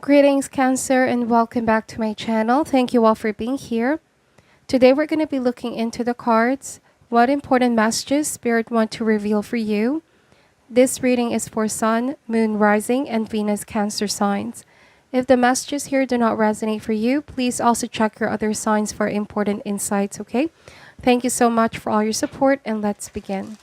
Greetings, Cancer, and welcome back to my channel. Thank you all for being here. Today, we're going to be looking into the cards. What important messages Spirit want to reveal for you? This reading is for Sun, Moon, Rising, and Venus Cancer signs. If the messages here do not resonate for you, please also check your other signs for important insights, okay? Thank you so much for all your support, and let's begin.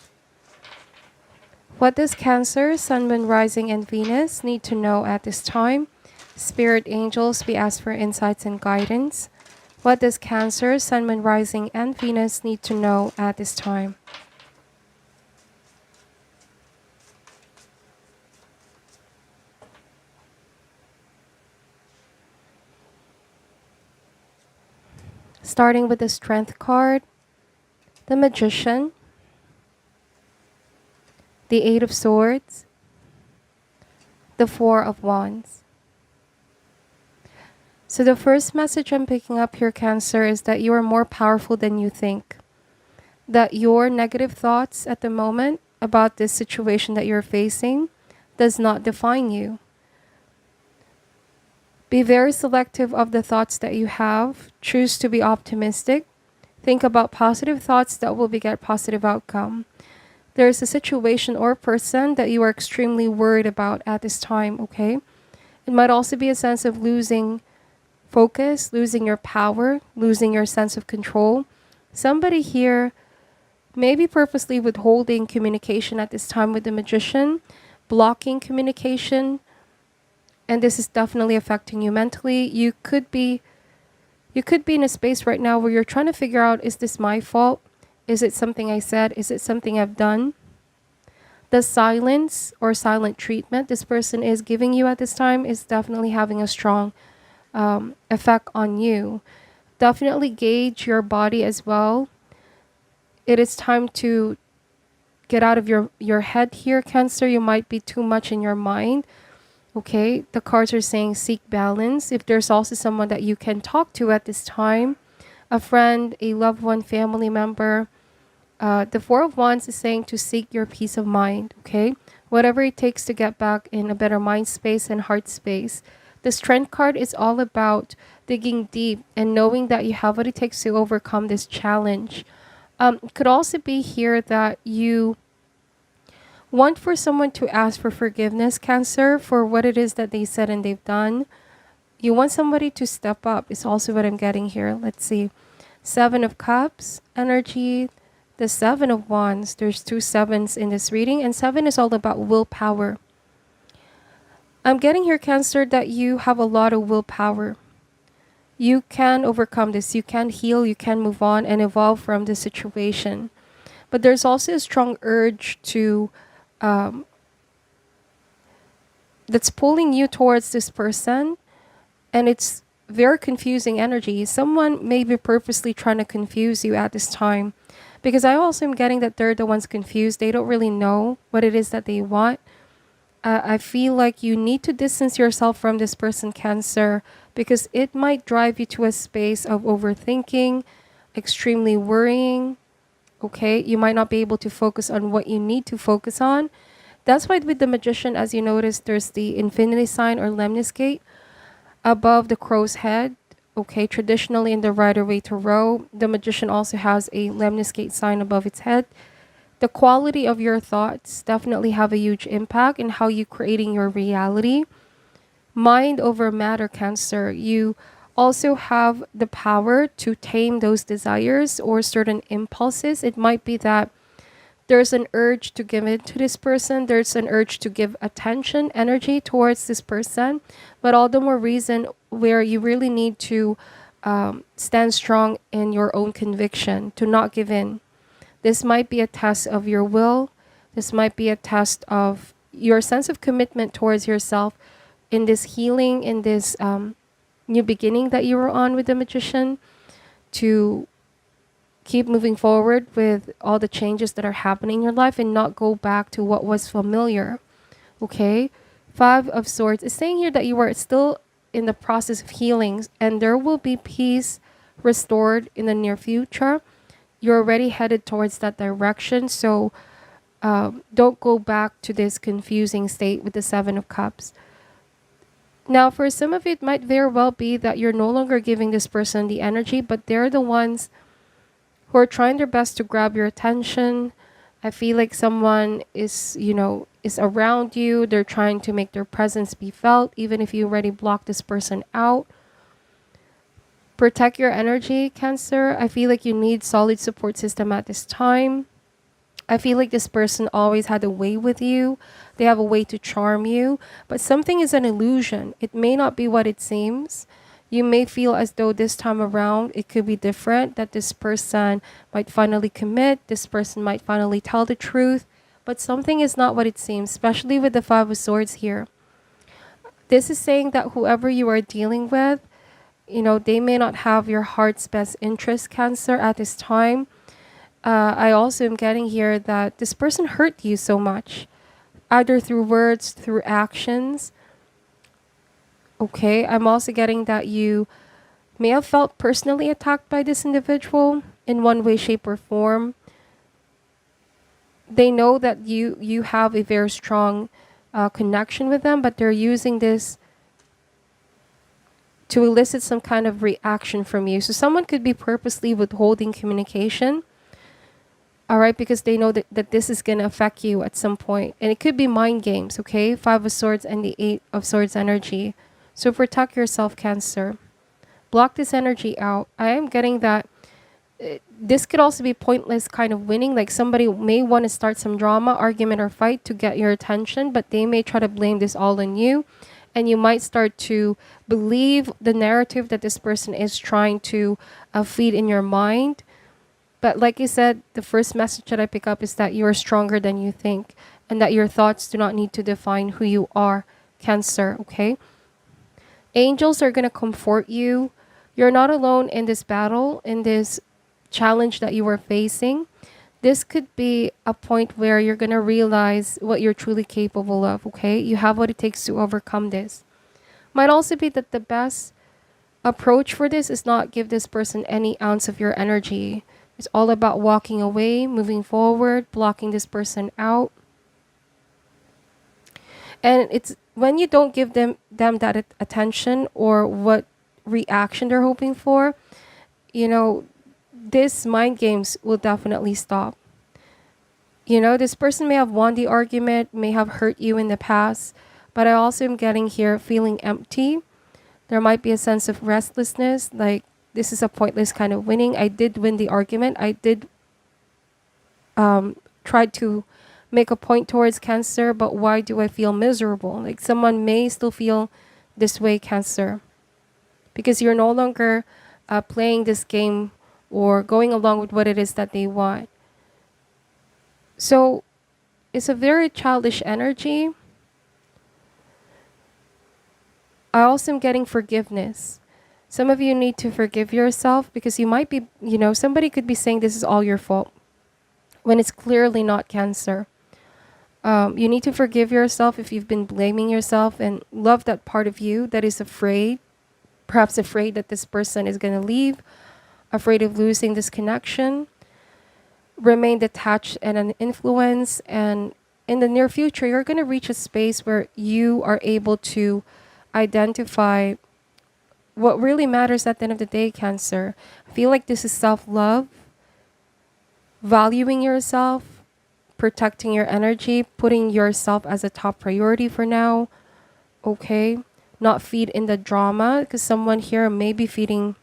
What does Cancer, Sun, Moon, Rising, and Venus need to know at this time? Spirit angels, we ask for insights and guidance. What does Cancer, Sun, Moon, Rising, and Venus need to know at this time? Starting with the Strength card, the Magician, the Eight of Swords, the Four of Wands. So the first message I'm picking up here, Cancer, is that you are more powerful than you think. That your negative thoughts at the moment about this situation that you're facing does not define you. Be very selective of the thoughts that you have. Choose to be optimistic. Think about positive thoughts that will beget positive outcome. There is a situation or person that you are extremely worried about at this time, okay? It might also be a sense of losing focus, losing your power, losing your sense of control. Somebody here may be purposely withholding communication at this time with the Magician, blocking communication, and this is definitely affecting you mentally. You could be in a space right now where you're trying to figure out, is this my fault? Is it something I said? Is it something I've done? The silence or silent treatment this person is giving you at this time is definitely having a strong effect on you. Definitely gauge your body as well. It is time to get out of your head here, Cancer. You might be too much in your mind. Okay, the cards are saying seek balance. If there's also someone that you can talk to at this time, a friend, a loved one, family member, the Four of Wands is saying to seek your peace of mind, okay? Whatever it takes to get back in a better mind space and heart space. The Strength card is all about digging deep and knowing that you have what it takes to overcome this challenge. It could also be here that you want for someone to ask for forgiveness, Cancer, for what it is that they said and they've done. You want somebody to step up is also what I'm getting here. Let's see. Seven of Cups, energy, the Seven of Wands. There's two sevens in this reading, and seven is all about willpower. I'm getting here, Cancer, that you have a lot of willpower. You can overcome this. You can heal. You can move on and evolve from this situation. But there's also a strong urge to that's pulling you towards this person, and it's very confusing energy. Someone may be purposely trying to confuse you at this time, because I also am getting that they're the ones confused. They don't really know what it is that they want. I feel like you need to distance yourself from this person, Cancer, because it might drive you to a space of overthinking, extremely worrying. Okay, you might not be able to focus on what you need to focus on. That's why with the Magician, as you notice, there's the infinity sign or lemniscate above the crow's head. Okay, traditionally in the Rider-Waite-Tarot, the Magician also has a lemniscate sign above its head. The quality of your thoughts definitely have a huge impact in how you're creating your reality. Mind over matter, Cancer. You also have the power to tame those desires or certain impulses. It might be that there's an urge to give in to this person. There's an urge to give attention, energy towards this person. But all the more reason where you really need to stand strong in your own conviction, to not give in. This might be a test of your will. This might be a test of your sense of commitment towards yourself in this healing, in this new beginning that you were on with the Magician, to keep moving forward with all the changes that are happening in your life and not go back to what was familiar. Okay? Five of Swords is saying here that you are still in the process of healing, and there will be peace restored in the near future. You're already headed towards that direction, so don't go back to this confusing state with the Seven of Cups. Now, for some of it might very well be that you're no longer giving this person the energy, but they're the ones who are trying their best to grab your attention. I feel like someone is, is around you. They're trying to make their presence be felt, even if you already blocked this person out. Protect your energy, Cancer. I feel like you need solid support system at this time. I feel like this person always had a way with you. They have a way to charm you, but something is an illusion. It may not be what it seems. You may feel as though this time around it could be different, that this person might finally commit, this person might finally tell the truth, but something is not what it seems, especially with the Five of Swords here. This is saying that whoever you are dealing with, they may not have your heart's best interest, Cancer, at this time. I also am getting here that this person hurt you so much, either through words, through actions. Okay, I'm also getting that you may have felt personally attacked by this individual in one way, shape, or form. They know that you have a very strong connection with them, but they're using this to elicit some kind of reaction from you. So someone could be purposely withholding communication. All right, because they know that this is going to affect you at some point. And it could be mind games, okay? Five of Swords and the Eight of Swords energy. So protect yourself, Cancer. Block this energy out. I am getting that this could also be pointless kind of winning. Like somebody may want to start some drama, argument, or fight to get your attention, but they may try to blame this all on you. And you might start to believe the narrative that this person is trying to feed in your mind. But like I said, the first message that I pick up is that you are stronger than you think and that your thoughts do not need to define who you are, Cancer, okay? Angels are going to comfort you. You're not alone in this battle, in this challenge that you are facing. This could be a point where you're going to realize what you're truly capable of, okay? You have what it takes to overcome this. Might also be that the best approach for this is not give this person any ounce of your energy. It's all about walking away, moving forward, blocking this person out. And it's when you don't give them that attention or what reaction they're hoping for, this mind games will definitely stop. This person may have won the argument, may have hurt you in the past, but I also am getting here feeling empty. There might be a sense of restlessness, like this is a pointless kind of winning. I did win the argument. I did try to make a point towards Cancer, but why do I feel miserable? Like someone may still feel this way, Cancer, because you're no longer playing this game or going along with what it is that they want. So it's a very childish energy. I also am getting forgiveness. Some of you need to forgive yourself because you might be, somebody could be saying this is all your fault when it's clearly not, Cancer. You need to forgive yourself if you've been blaming yourself and love that part of you that is afraid, perhaps afraid that this person is going to leave, afraid of losing this connection. Remain detached and an influence, and in the near future, you're going to reach a space where you are able to identify what really matters at the end of the day, Cancer. I feel like this is self-love, valuing yourself, protecting your energy, putting yourself as a top priority for now, okay? Not feed in the drama, because someone here may be feeding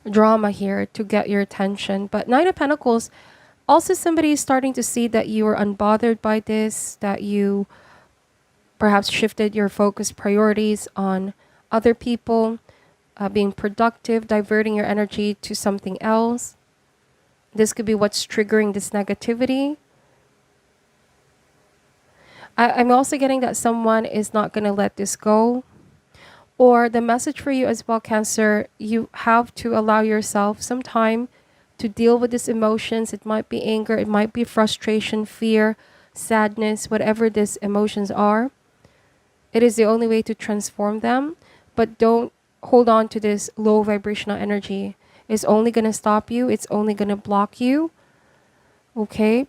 drama here to get your attention. But Nine of Pentacles, also somebody is starting to see that you are unbothered by this, that you perhaps shifted your focus priorities on other people, being productive, diverting your energy to something else. This could be what's triggering this negativity. I'm also getting that someone is not going to let this go. Or the message for you as well, Cancer, you have to allow yourself some time to deal with these emotions. It might be anger, it might be frustration, fear, sadness, whatever these emotions are. It is the only way to transform them. But don't hold on to this low vibrational energy. It's only going to stop you. It's only going to block you. Okay?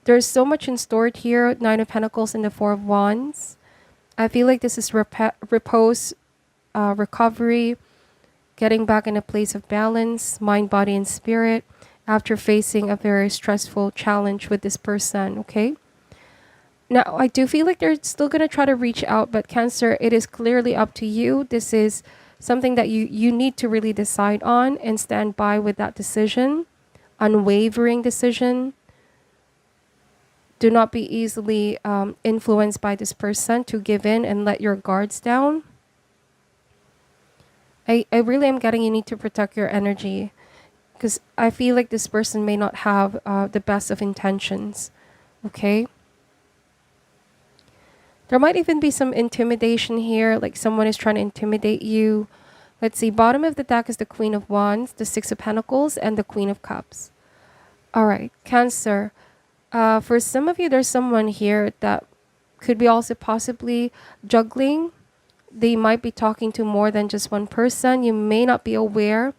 There's so much in store here. Nine of Pentacles and the Four of Wands. I feel like this is repose, recovery, getting back in a place of balance, mind, body, and spirit after facing a very stressful challenge with this person, okay? Now, I do feel like they're still going to try to reach out, but Cancer, it is clearly up to you. This is something that you need to really decide on and stand by with that decision, unwavering decision. Do not be easily influenced by this person to give in and let your guards down. I really am getting you need to protect your energy because I feel like this person may not have the best of intentions, okay? There might even be some intimidation here, like someone is trying to intimidate you. Let's see, bottom of the deck is the Queen of Wands, the Six of Pentacles, and the Queen of Cups. All right, Cancer. For some of you, there's someone here that could be also possibly juggling. They might be talking to more than just one person. You may not be aware.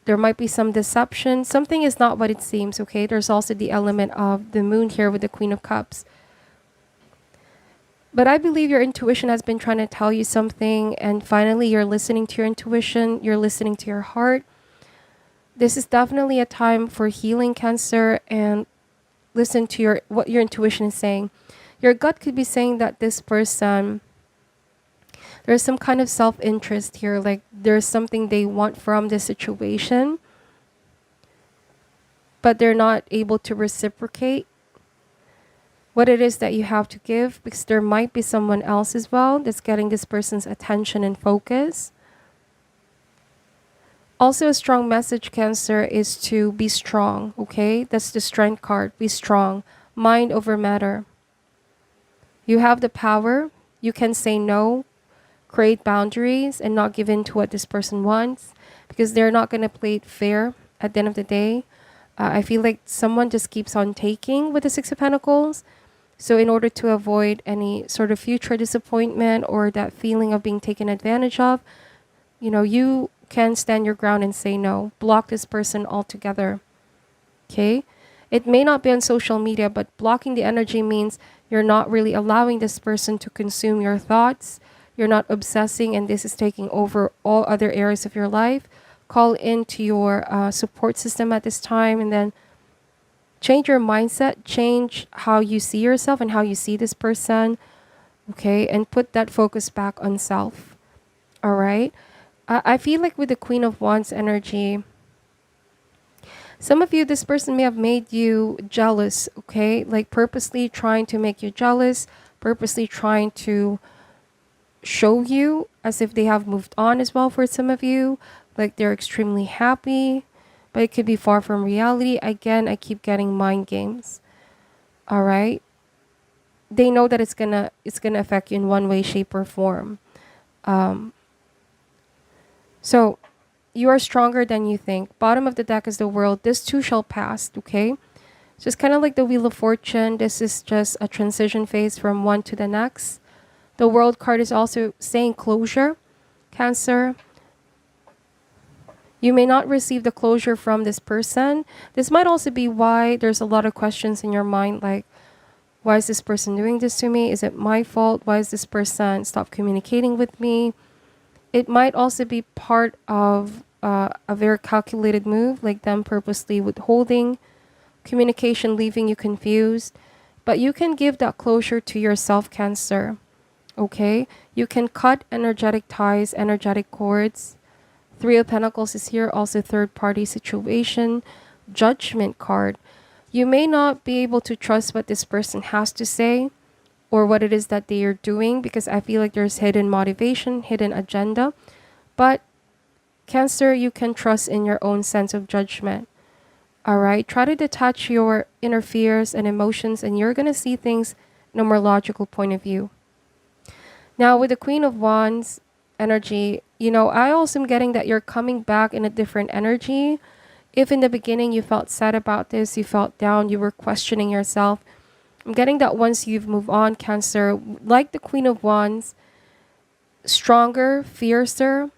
There might be some deception. Something is not what it seems, okay? There's also the element of the moon here with the Queen of Cups. But I believe your intuition has been trying to tell you something, and finally you're listening to your intuition, you're listening to your heart. This is definitely a time for healing, Cancer, and listen to what your intuition is saying. Your gut could be saying that this person, there's some kind of self-interest here, like there's something they want from this situation, but they're not able to reciprocate what it is that you have to give, because there might be someone else as well that's getting this person's attention and focus. Also, a strong message, Cancer, is to be strong, okay? That's the Strength card. Be strong. Mind over matter. You have the power. You can say no, create boundaries, and not give in to what this person wants, because they're not going to play it fair at the end of the day. I feel like someone just keeps on taking with the Six of Pentacles. So in order to avoid any sort of future disappointment or that feeling of being taken advantage of, you can stand your ground and say no. Block this person altogether. Okay? It may not be on social media, but blocking the energy means you're not really allowing this person to consume your thoughts. You're not obsessing, and this is taking over all other areas of your life. Call into your support system at this time, and then change your mindset, change how you see yourself and how you see this person, okay? And put that focus back on self, all right? I feel like with the Queen of Wands energy, some of you, this person may have made you jealous, okay? Like purposely trying to make you jealous, purposely trying to show you as if they have moved on as well for some of you, like they're extremely happy, but it could be far from reality. Again, I keep getting mind games. All right. They know that it's gonna affect you in one way, shape, or form. So you are stronger than you think. Bottom of the deck is the World. This too shall pass. Okay. So it's kind of like the Wheel of Fortune. This is just a transition phase from one to the next. The World card is also saying closure, Cancer. You may not receive the closure from this person. This might also be why there's a lot of questions in your mind, like, why is this person doing this to me? Is it my fault? Why is this person stop communicating with me? It might also be part of a very calculated move, like them purposely withholding communication, leaving you confused. But you can give that closure to yourself, Cancer. Okay? You can cut energetic ties, energetic cords. Three of Pentacles is here, also third-party situation. Judgment card. You may not be able to trust what this person has to say or what it is that they are doing, because I feel like there's hidden motivation, hidden agenda. But Cancer, you can trust in your own sense of judgment. All right? Try to detach your inner fears and emotions, and you're going to see things in a more logical point of view. Now, with the Queen of Wands energy, I also am getting that you're coming back in a different energy. If in the beginning you felt sad about this, you felt down, you were questioning yourself, I'm getting that once you've moved on, Cancer, like the Queen of Wands, stronger, fiercer.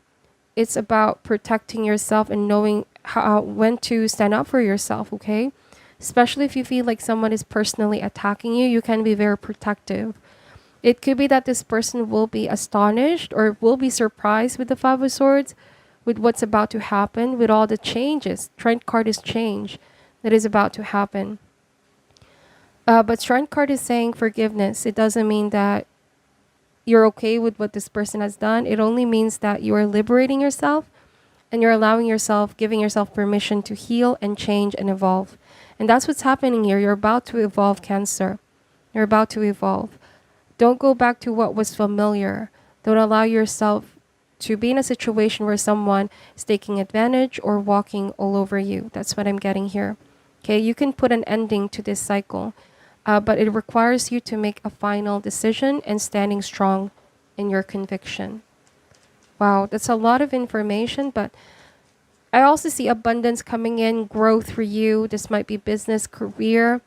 It's about protecting yourself and knowing when to stand up for yourself, okay? Especially if you feel like someone is personally attacking you, you can be very protective. It could be that this person will be astonished or will be surprised with the Five of Swords, with what's about to happen, with all the changes. Strength card is change that is about to happen. But Strength card is saying forgiveness. It doesn't mean that you're okay with what this person has done. It only means that you are liberating yourself and you're allowing yourself, giving yourself permission to heal and change and evolve. And that's what's happening here. You're about to evolve, Cancer. You're about to evolve. Don't go back to what was familiar. Don't allow yourself to be in a situation where someone is taking advantage or walking all over you. That's what I'm getting here. Okay, you can put an ending to this cycle, but it requires you to make a final decision and standing strong in your conviction. Wow, that's a lot of information, but I also see abundance coming in, growth for you. This might be business, career.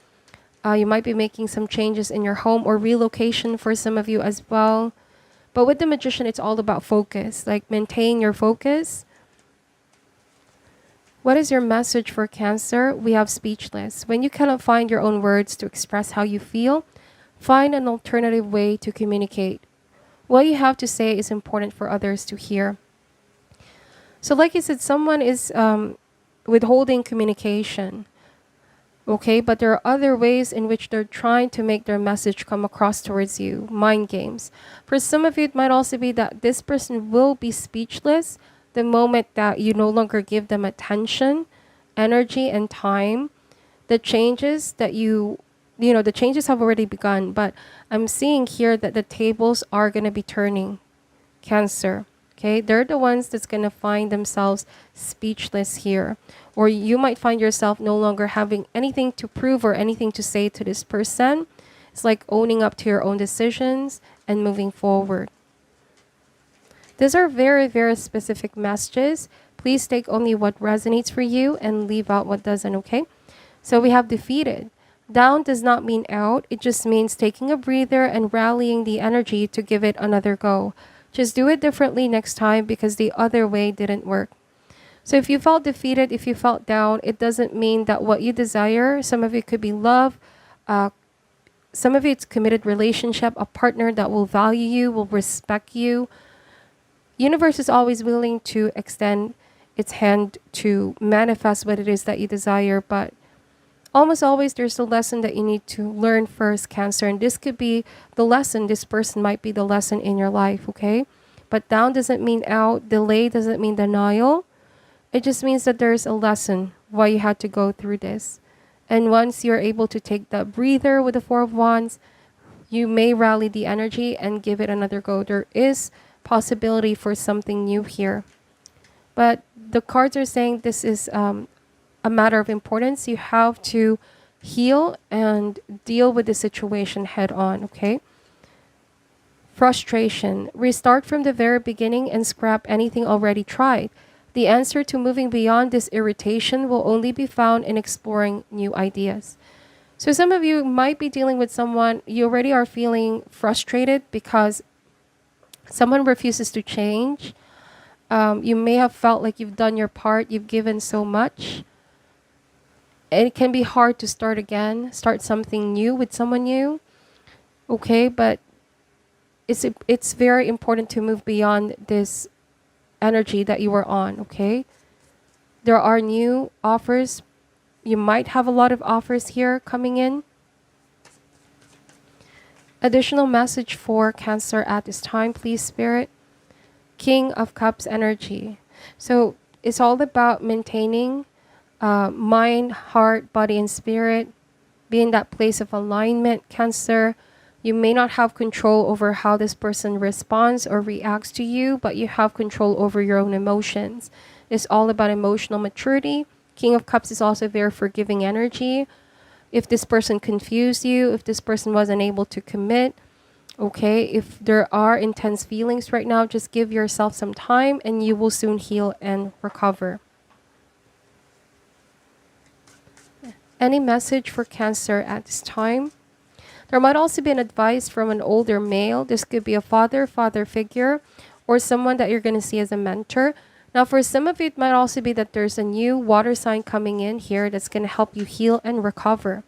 You might be making some changes in your home or relocation for some of you as well. But with the Magician, it's all about focus. Like, maintain your focus. What is your message for Cancer? We have speechless. When you cannot find your own words to express how you feel, find an alternative way to communicate. What you have to say is important for others to hear. So like I said, someone is withholding communication. Okay, but there are other ways in which they're trying to make their message come across towards you. Mind games. For some of you, it might also be that this person will be speechless the moment that you no longer give them attention, energy, and time. The changes that the changes have already begun, but I'm seeing here that the tables are going to be turning. Cancer. Okay, they're the ones that's going to find themselves speechless here. Or you might find yourself no longer having anything to prove or anything to say to this person. It's like owning up to your own decisions and moving forward. These are very, very specific messages. Please take only what resonates for you and leave out what doesn't, okay? So we have defeated. Down does not mean out. It just means taking a breather and rallying the energy to give it another go. Just do it differently next time because the other way didn't work. So if you felt defeated, if you felt down, it doesn't mean that what you desire, some of it could be love, some of it's committed relationship, a partner that will value you, will respect you. Universe is always willing to extend its hand to manifest what it is that you desire, but almost always there's a lesson that you need to learn first, Cancer. And this could be the lesson. This person might be the lesson in your life, okay? But down doesn't mean out. Delay doesn't mean denial. It just means that there's a lesson why you had to go through this. And once you're able to take that breather with the Four of Wands, you may rally the energy and give it another go. There is possibility for something new here. But the cards are saying this is a matter of importance. You have to heal and deal with the situation head on, okay? Frustration. Restart from the very beginning and scrap anything already tried. The answer to moving beyond this irritation will only be found in exploring new ideas. So some of you might be dealing with someone, you already are feeling frustrated because someone refuses to change. You may have felt like you've done your part, you've given so much. And it can be hard to start again, start something new with someone new. Okay, but it's very important to move beyond this energy that you were on, okay? There are new offers. You might have a lot of offers here coming in. Additional message for Cancer at this time, please, Spirit. King of Cups energy. So it's all about maintaining mind, heart, body, and spirit. Be in that place of alignment, Cancer. You may not have control over how this person responds or reacts to you, but you have control over your own emotions. It's all about emotional maturity. King of Cups is also very forgiving energy. If this person confused you, if this person wasn't able to commit, okay, if there are intense feelings right now, just give yourself some time and you will soon heal and recover. Any message for Cancer at this time? There might also be an advice from an older male. This could be a father figure, or someone that you're going to see as a mentor. Now, for some of you, it might also be that there's a new water sign coming in here that's going to help you heal and recover.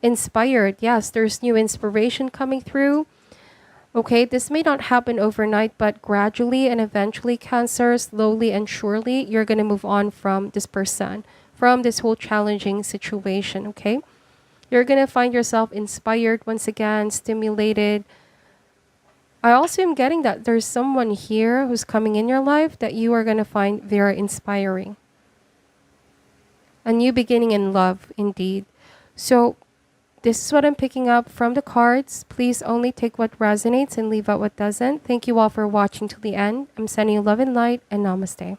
Inspired, yes, there's new inspiration coming through. Okay, this may not happen overnight, but gradually and eventually, Cancer, slowly and surely, you're going to move on from this person, from this whole challenging situation, okay? You're going to find yourself inspired once again, stimulated. I also am getting that there's someone here who's coming in your life that you are going to find very inspiring. A new beginning in love, indeed. So, this is what I'm picking up from the cards. Please only take what resonates and leave out what doesn't. Thank you all for watching till the end. I'm sending you love and light, and namaste.